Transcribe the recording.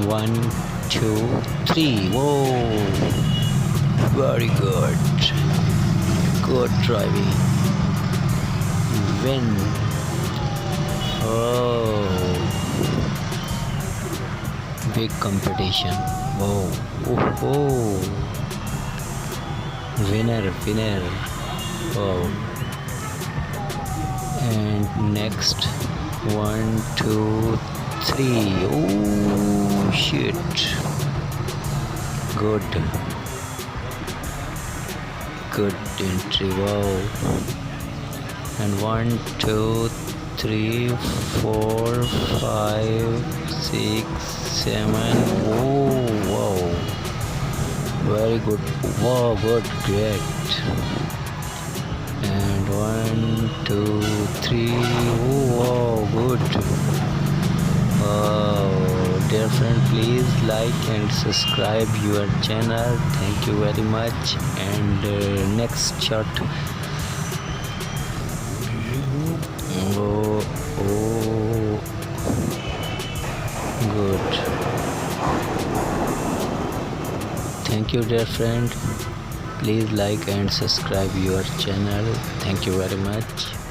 1, 2, 3. Whoa, very good. Good driving. Win. Oh, big competition. Whoa, oh, oh. Winner. Oh, and next 1, 2, 3. Oh shit. Good entry. Wow. And 1, 2, 3, 4, 5, 6, 7. Oh wow, very good. Wow, good, great. And 1, 2, 3. Oh wow, good. Dear friend, please like and subscribe your channel. Thank you very much. And next shot. Oh, good. Thank you, dear friend. Please like and subscribe your channel. Thank you very much.